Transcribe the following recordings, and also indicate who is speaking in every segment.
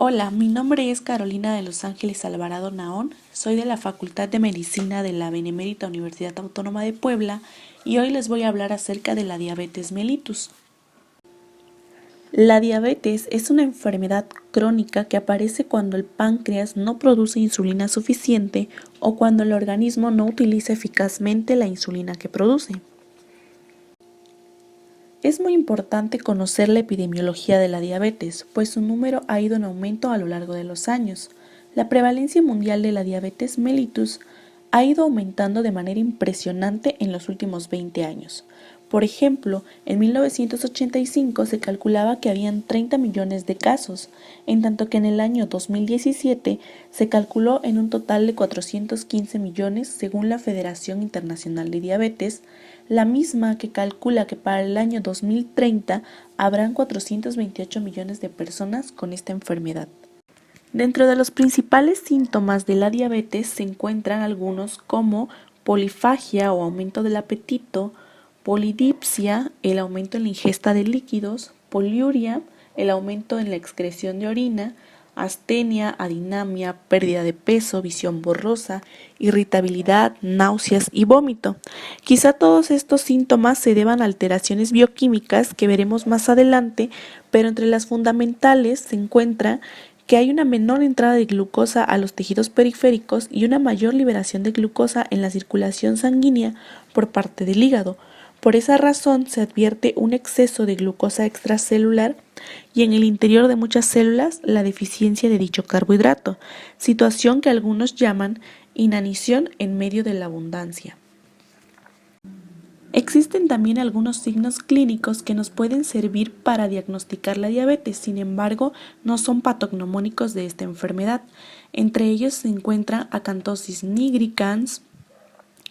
Speaker 1: Hola, mi nombre es Carolina de Los Ángeles Alvarado Naón, soy de la Facultad de Medicina de la Benemérita Universidad Autónoma de Puebla y hoy les voy a hablar acerca de la diabetes mellitus. La diabetes es una enfermedad crónica que aparece cuando el páncreas no produce insulina suficiente o cuando el organismo no utiliza eficazmente la insulina que produce. Es muy importante conocer la epidemiología de la diabetes, pues su número ha ido en aumento a lo largo de los años. La prevalencia mundial de la diabetes mellitus ha ido aumentando de manera impresionante en los últimos 20 años. Por ejemplo, en 1985 se calculaba que habían 30 millones de casos, en tanto que en el año 2017 se calculó en un total de 415 millones según la Federación Internacional de Diabetes, la misma que calcula que para el año 2030 habrán 428 millones de personas con esta enfermedad. Dentro de los principales síntomas de la diabetes se encuentran algunos como polifagia o aumento del apetito, polidipsia, el aumento en la ingesta de líquidos, poliuria, el aumento en la excreción de orina, astenia, adinamia, pérdida de peso, visión borrosa, irritabilidad, náuseas y vómito. Quizá todos estos síntomas se deban a alteraciones bioquímicas que veremos más adelante, pero entre las fundamentales se encuentra que hay una menor entrada de glucosa a los tejidos periféricos y una mayor liberación de glucosa en la circulación sanguínea por parte del hígado. Por esa razón se advierte un exceso de glucosa extracelular y en el interior de muchas células la deficiencia de dicho carbohidrato, situación que algunos llaman inanición en medio de la abundancia. Existen también algunos signos clínicos que nos pueden servir para diagnosticar la diabetes, sin embargo, no son patognomónicos de esta enfermedad. Entre ellos se encuentra acantosis nigricans,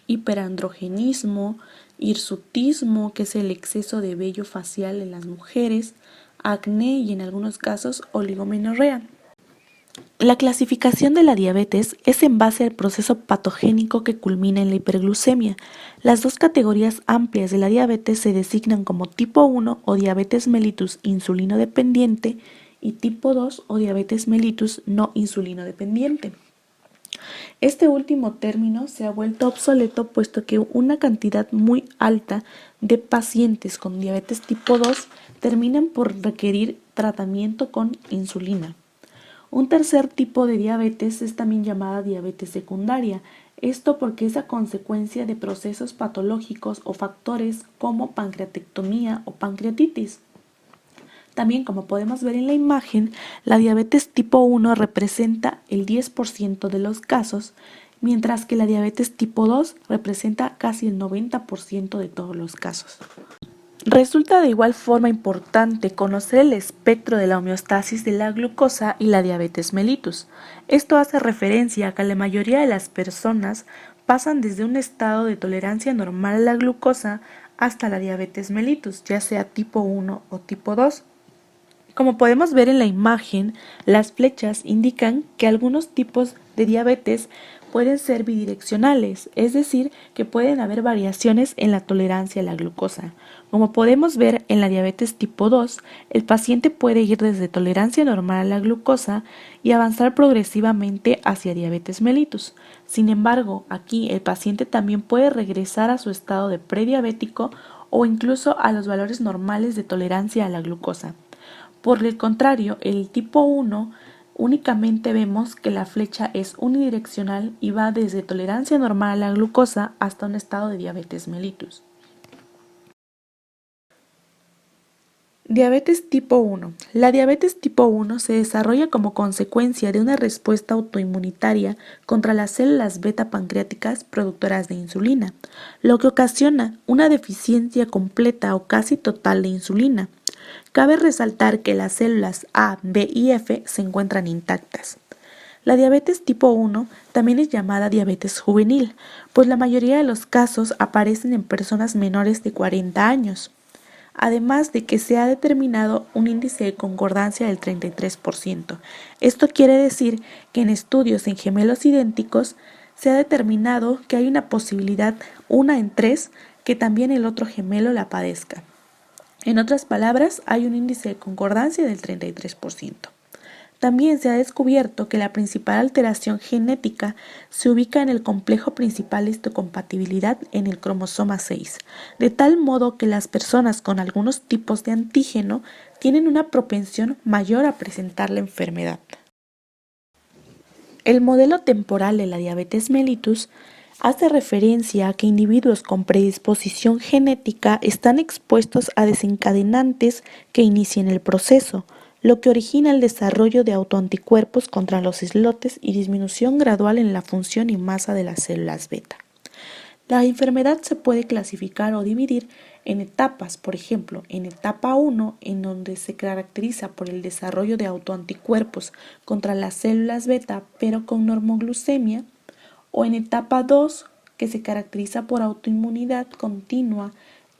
Speaker 1: hiperandrogenismo, hirsutismo, que es el exceso de vello facial en las mujeres, acné y en algunos casos oligomenorrea. La clasificación de la diabetes es en base al proceso patogénico que culmina en la hiperglucemia. Las dos categorías amplias de la diabetes se designan como tipo 1 o diabetes mellitus insulino dependiente y tipo 2 o diabetes mellitus no insulino dependiente. Este último término se ha vuelto obsoleto puesto que una cantidad muy alta de pacientes con diabetes tipo 2 terminan por requerir tratamiento con insulina. Un tercer tipo de diabetes es también llamada diabetes secundaria, esto porque es a consecuencia de procesos patológicos o factores como pancreatectomía o pancreatitis. También, como podemos ver en la imagen, la diabetes tipo 1 representa el 10% de los casos, mientras que la diabetes tipo 2 representa casi el 90% de todos los casos. Resulta de igual forma importante conocer el espectro de la homeostasis de la glucosa y la diabetes mellitus. Esto hace referencia a que la mayoría de las personas pasan desde un estado de tolerancia normal a la glucosa hasta la diabetes mellitus, ya sea tipo 1 o tipo 2. Como podemos ver en la imagen, las flechas indican que algunos tipos de diabetes pueden ser bidireccionales, es decir, que pueden haber variaciones en la tolerancia a la glucosa. Como podemos ver en la diabetes tipo 2, el paciente puede ir desde tolerancia normal a la glucosa y avanzar progresivamente hacia diabetes mellitus. Sin embargo, aquí el paciente también puede regresar a su estado de prediabético o incluso a los valores normales de tolerancia a la glucosa. Por el contrario, el tipo 1 únicamente vemos que la flecha es unidireccional y va desde tolerancia normal a la glucosa hasta un estado de diabetes mellitus. Diabetes tipo 1. La diabetes tipo 1 se desarrolla como consecuencia de una respuesta autoinmunitaria contra las células beta pancreáticas productoras de insulina, lo que ocasiona una deficiencia completa o casi total de insulina. Cabe resaltar que las células A, B y F se encuentran intactas. La diabetes tipo 1 también es llamada diabetes juvenil, pues la mayoría de los casos aparecen en personas menores de 40 años, además de que se ha determinado un índice de concordancia del 33%. Esto quiere decir que en estudios en gemelos idénticos se ha determinado que hay una posibilidad, 1 en 3, que también el otro gemelo la padezca. En otras palabras, hay un índice de concordancia del 33%. También se ha descubierto que la principal alteración genética se ubica en el complejo principal de histocompatibilidad en el cromosoma 6, de tal modo que las personas con algunos tipos de antígeno tienen una propensión mayor a presentar la enfermedad. El modelo temporal de la diabetes mellitus hace referencia a que individuos con predisposición genética están expuestos a desencadenantes que inician el proceso, lo que origina el desarrollo de autoanticuerpos contra los islotes y disminución gradual en la función y masa de las células beta. La enfermedad se puede clasificar o dividir en etapas, por ejemplo, en etapa 1, en donde se caracteriza por el desarrollo de autoanticuerpos contra las células beta, pero con normoglucemia, o en etapa 2, que se caracteriza por autoinmunidad continua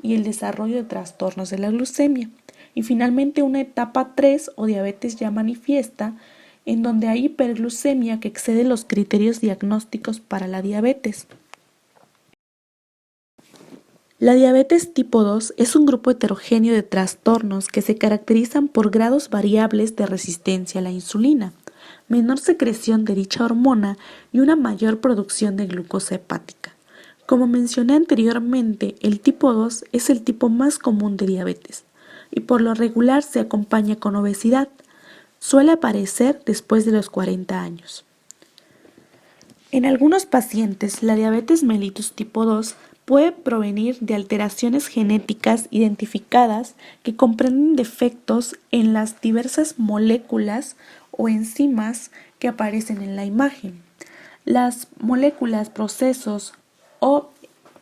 Speaker 1: y el desarrollo de trastornos de la glucemia. Y finalmente una etapa 3 o diabetes ya manifiesta, en donde hay hiperglucemia que excede los criterios diagnósticos para la diabetes. La diabetes tipo 2 es un grupo heterogéneo de trastornos que se caracterizan por grados variables de resistencia a la insulina, menor secreción de dicha hormona y una mayor producción de glucosa hepática. Como mencioné anteriormente, el tipo 2 es el tipo más común de diabetes y por lo regular se acompaña con obesidad. Suele aparecer después de los 40 años. En algunos pacientes, la diabetes mellitus tipo 2 puede provenir de alteraciones genéticas identificadas que comprenden defectos en las diversas moléculas o enzimas que aparecen en la imagen. Las moléculas, procesos o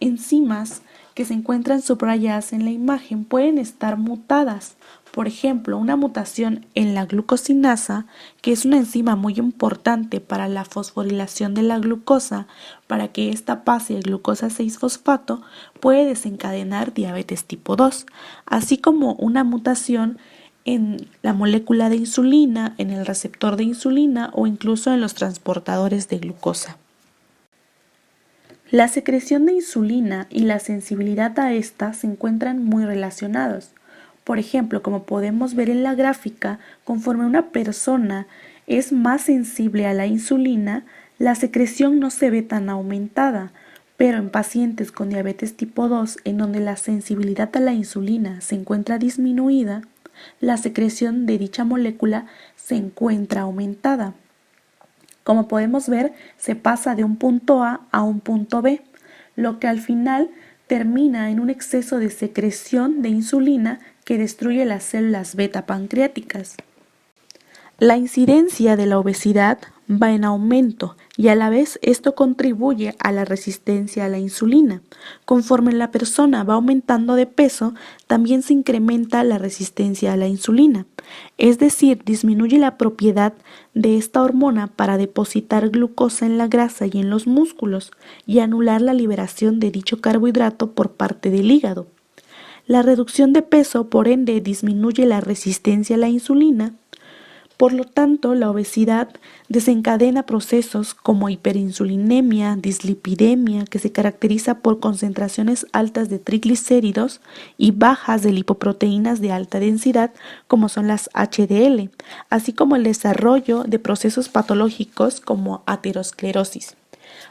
Speaker 1: enzimas que se encuentran subrayadas en la imagen pueden estar mutadas. Por ejemplo, una mutación en la glucosinasa, que es una enzima muy importante para la fosforilación de la glucosa, para que ésta pase a glucosa 6-fosfato, puede desencadenar diabetes tipo 2, así como una mutación en la molécula de insulina, en el receptor de insulina o incluso en los transportadores de glucosa. La secreción de insulina y la sensibilidad a esta se encuentran muy relacionados. Por ejemplo, como podemos ver en la gráfica, conforme una persona es más sensible a la insulina, la secreción no se ve tan aumentada, pero en pacientes con diabetes tipo 2, en donde la sensibilidad a la insulina se encuentra disminuida, la secreción de dicha molécula se encuentra aumentada. Como podemos ver, se pasa de un punto A a un punto B, lo que al final termina en un exceso de secreción de insulina que destruye las células beta pancreáticas. La incidencia de la obesidad va en aumento y a la vez esto contribuye a la resistencia a la insulina. Conforme la persona va aumentando de peso, también se incrementa la resistencia a la insulina, es decir, disminuye la propiedad de esta hormona para depositar glucosa en la grasa y en los músculos y anular la liberación de dicho carbohidrato por parte del hígado. La reducción de peso, por ende, disminuye la resistencia a la insulina. Por lo tanto, la obesidad desencadena procesos como hiperinsulinemia, dislipidemia, que se caracteriza por concentraciones altas de triglicéridos y bajas de lipoproteínas de alta densidad, como son las HDL, así como el desarrollo de procesos patológicos como aterosclerosis.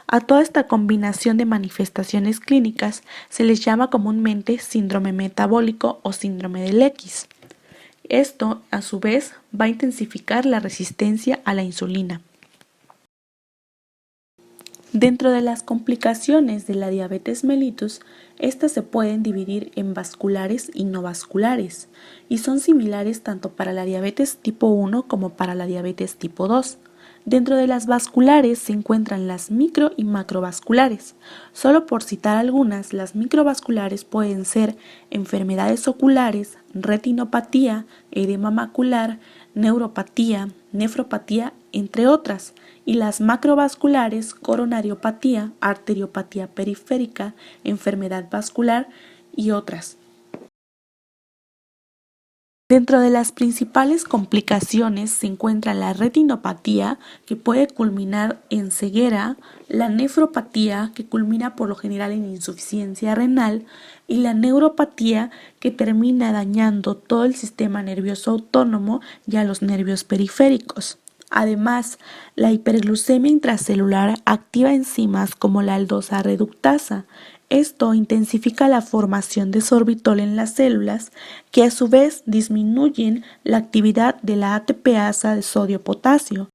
Speaker 1: A toda esta combinación de manifestaciones clínicas se les llama comúnmente síndrome metabólico o síndrome del X. Esto, a su vez, va a intensificar la resistencia a la insulina. Dentro de las complicaciones de la diabetes mellitus, estas se pueden dividir en vasculares y no vasculares, y son similares tanto para la diabetes tipo 1 como para la diabetes tipo 2. Dentro de las vasculares se encuentran las micro y macrovasculares. Solo por citar algunas, las microvasculares pueden ser enfermedades oculares, retinopatía, edema macular, neuropatía, nefropatía, entre otras, y las macrovasculares, coronariopatía, arteriopatía periférica, enfermedad vascular y otras. Dentro de las principales complicaciones se encuentra la retinopatía, que puede culminar en ceguera, la nefropatía, que culmina por lo general en insuficiencia renal, y la neuropatía, que termina dañando todo el sistema nervioso autónomo y a los nervios periféricos. Además, la hiperglucemia intracelular activa enzimas como la aldosas reductasa. Esto intensifica la formación de sorbitol en las células, que a su vez disminuyen la actividad de la ATPasa de sodio-potasio.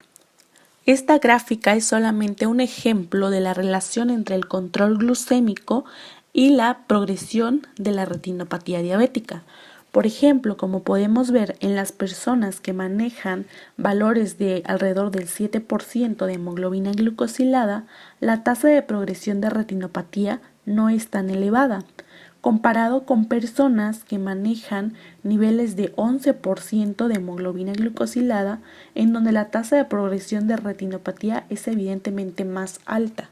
Speaker 1: Esta gráfica es solamente un ejemplo de la relación entre el control glucémico y la progresión de la retinopatía diabética. Por ejemplo, como podemos ver en las personas que manejan valores de alrededor del 7% de hemoglobina glucosilada, la tasa de progresión de retinopatía no es tan elevada, comparado con personas que manejan niveles de 11% de hemoglobina glucosilada, en donde la tasa de progresión de retinopatía es evidentemente más alta.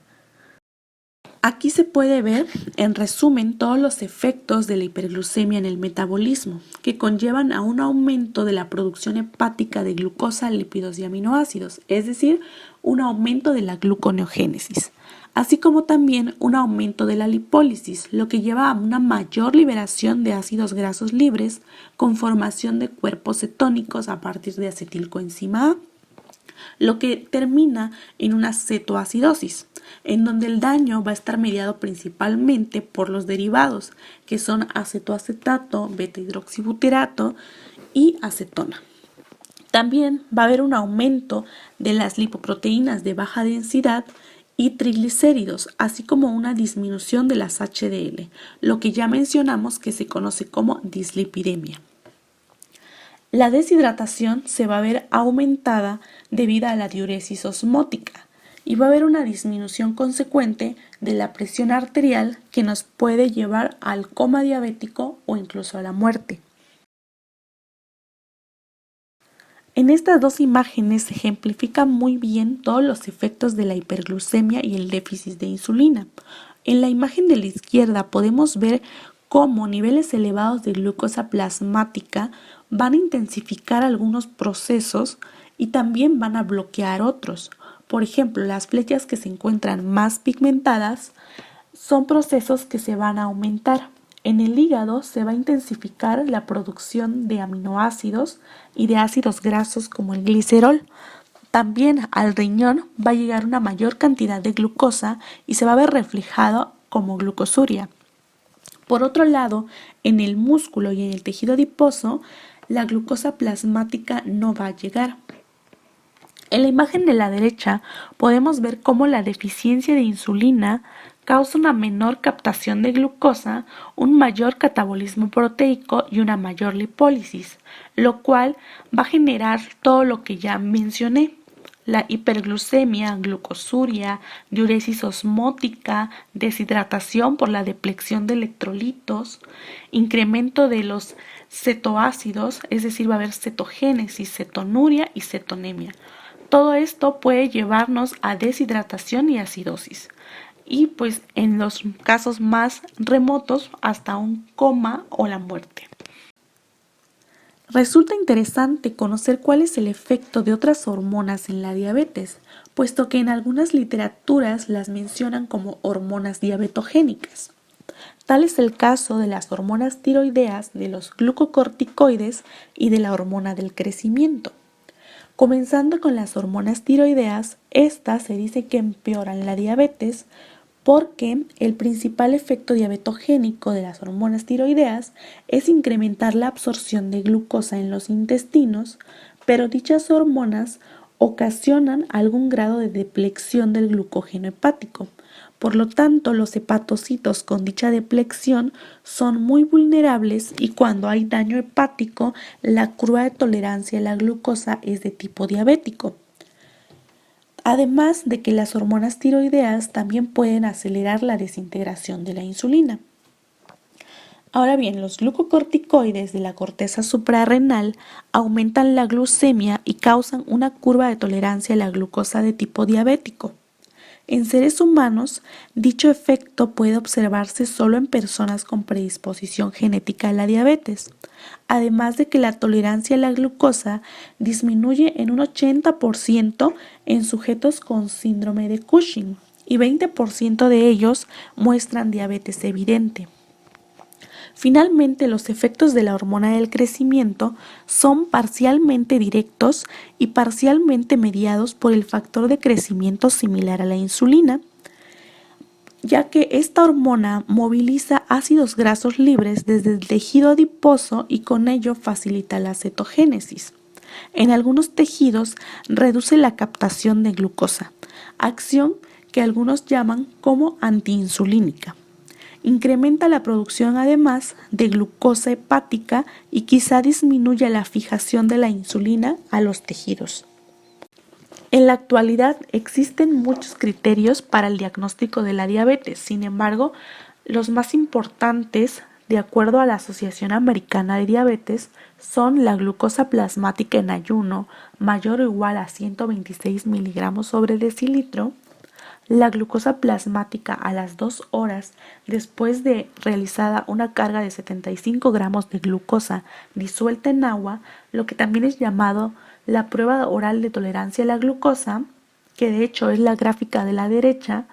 Speaker 1: Aquí se puede ver, en resumen, todos los efectos de la hiperglucemia en el metabolismo, que conllevan a un aumento de la producción hepática de glucosa, lípidos y aminoácidos, es decir, un aumento de la gluconeogénesis, así como también un aumento de la lipólisis, lo que lleva a una mayor liberación de ácidos grasos libres con formación de cuerpos cetónicos a partir de acetilcoenzima A, lo que termina en una cetoacidosis, en donde el daño va a estar mediado principalmente por los derivados, que son acetoacetato, beta-hidroxibutirato y acetona. También va a haber un aumento de las lipoproteínas de baja densidad y triglicéridos, así como una disminución de las HDL, lo que ya mencionamos que se conoce como dislipidemia. La deshidratación se va a ver aumentada debido a la diuresis osmótica y va a haber una disminución consecuente de la presión arterial que nos puede llevar al coma diabético o incluso a la muerte. En estas dos imágenes se ejemplifican muy bien todos los efectos de la hiperglucemia y el déficit de insulina. En la imagen de la izquierda podemos ver cómo niveles elevados de glucosa plasmática van a intensificar algunos procesos y también van a bloquear otros. Por ejemplo, las flechas que se encuentran más pigmentadas son procesos que se van a aumentar. En el hígado se va a intensificar la producción de aminoácidos y de ácidos grasos como el glicerol. También al riñón va a llegar una mayor cantidad de glucosa y se va a ver reflejado como glucosuria. Por otro lado, en el músculo y en el tejido adiposo, la glucosa plasmática no va a llegar. En la imagen de la derecha podemos ver cómo la deficiencia de insulina causa una menor captación de glucosa, un mayor catabolismo proteico y una mayor lipólisis, lo cual va a generar todo lo que ya mencioné: la hiperglucemia, glucosuria, diuresis osmótica, deshidratación por la depleción de electrolitos, incremento de los cetoácidos, es decir, va a haber cetogénesis, cetonuria y cetonemia. Todo esto puede llevarnos a deshidratación y acidosis, y pues en los casos más remotos hasta un coma o la muerte. Resulta interesante conocer cuál es el efecto de otras hormonas en la diabetes, puesto que en algunas literaturas las mencionan como hormonas diabetogénicas. Tal es el caso de las hormonas tiroideas, de los glucocorticoides y de la hormona del crecimiento. Comenzando con las hormonas tiroideas, estas se dice que empeoran la diabetes porque el principal efecto diabetogénico de las hormonas tiroideas es incrementar la absorción de glucosa en los intestinos, pero dichas hormonas ocasionan algún grado de depleción del glucógeno hepático. Por lo tanto, los hepatocitos con dicha depleción son muy vulnerables y cuando hay daño hepático, la curva de tolerancia a la glucosa es de tipo diabético. Además de que las hormonas tiroideas también pueden acelerar la desintegración de la insulina. Ahora bien, los glucocorticoides de la corteza suprarrenal aumentan la glucemia y causan una curva de tolerancia a la glucosa de tipo diabético. En seres humanos, dicho efecto puede observarse solo en personas con predisposición genética a la diabetes, además de que la tolerancia a la glucosa disminuye en un 80% en sujetos con síndrome de Cushing y 20% de ellos muestran diabetes evidente. Finalmente, los efectos de la hormona del crecimiento son parcialmente directos y parcialmente mediados por el factor de crecimiento similar a la insulina, ya que esta hormona moviliza ácidos grasos libres desde el tejido adiposo y con ello facilita la cetogénesis. En algunos tejidos reduce la captación de glucosa, acción que algunos llaman como antiinsulínica. Incrementa la producción además de glucosa hepática y quizá disminuya la fijación de la insulina a los tejidos. En la actualidad existen muchos criterios para el diagnóstico de la diabetes, sin embargo, los más importantes, de acuerdo a la Asociación Americana de Diabetes, son la glucosa plasmática en ayuno mayor o igual a 126 miligramos sobre decilitro, la glucosa plasmática a las 2 horas después de realizada una carga de 75 gramos de glucosa disuelta en agua, lo que también es llamado la prueba oral de tolerancia a la glucosa, que de hecho es la gráfica de la derecha,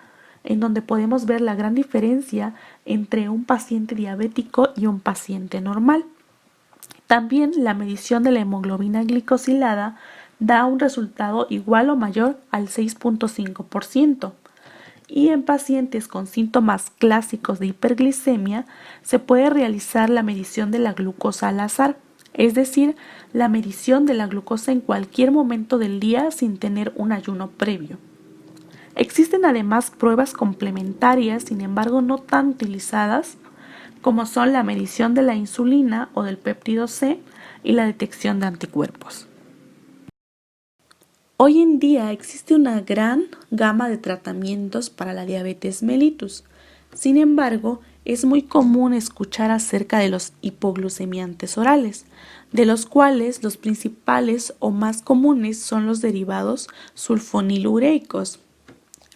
Speaker 1: en donde podemos ver la gran diferencia entre un paciente diabético y un paciente normal. También la medición de la hemoglobina glicosilada da un resultado igual o mayor al 6.5%. Y en pacientes con síntomas clásicos de hiperglicemia se puede realizar la medición de la glucosa al azar, es decir, la medición de la glucosa en cualquier momento del día sin tener un ayuno previo. Existen además pruebas complementarias, sin embargo no tan utilizadas, como son la medición de la insulina o del péptido C y la detección de anticuerpos. Hoy en día existe una gran gama de tratamientos para la diabetes mellitus. Sin embargo, es muy común escuchar acerca de los hipoglucemiantes orales, de los cuales los principales o más comunes son los derivados sulfonilureicos,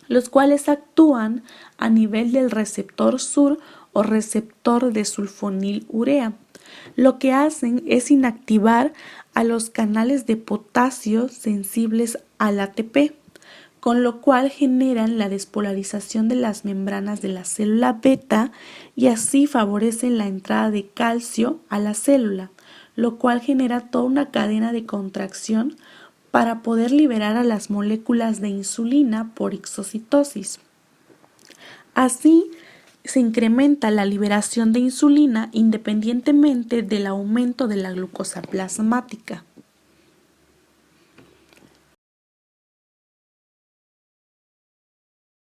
Speaker 1: los cuales actúan a nivel del receptor SUR o receptor de sulfonilurea. Lo que hacen es inactivar a los canales de potasio sensibles al ATP, con lo cual generan la despolarización de las membranas de la célula beta y así favorecen la entrada de calcio a la célula, lo cual genera toda una cadena de contracción para poder liberar a las moléculas de insulina por exocitosis. Así, se incrementa la liberación de insulina independientemente del aumento de la glucosa plasmática.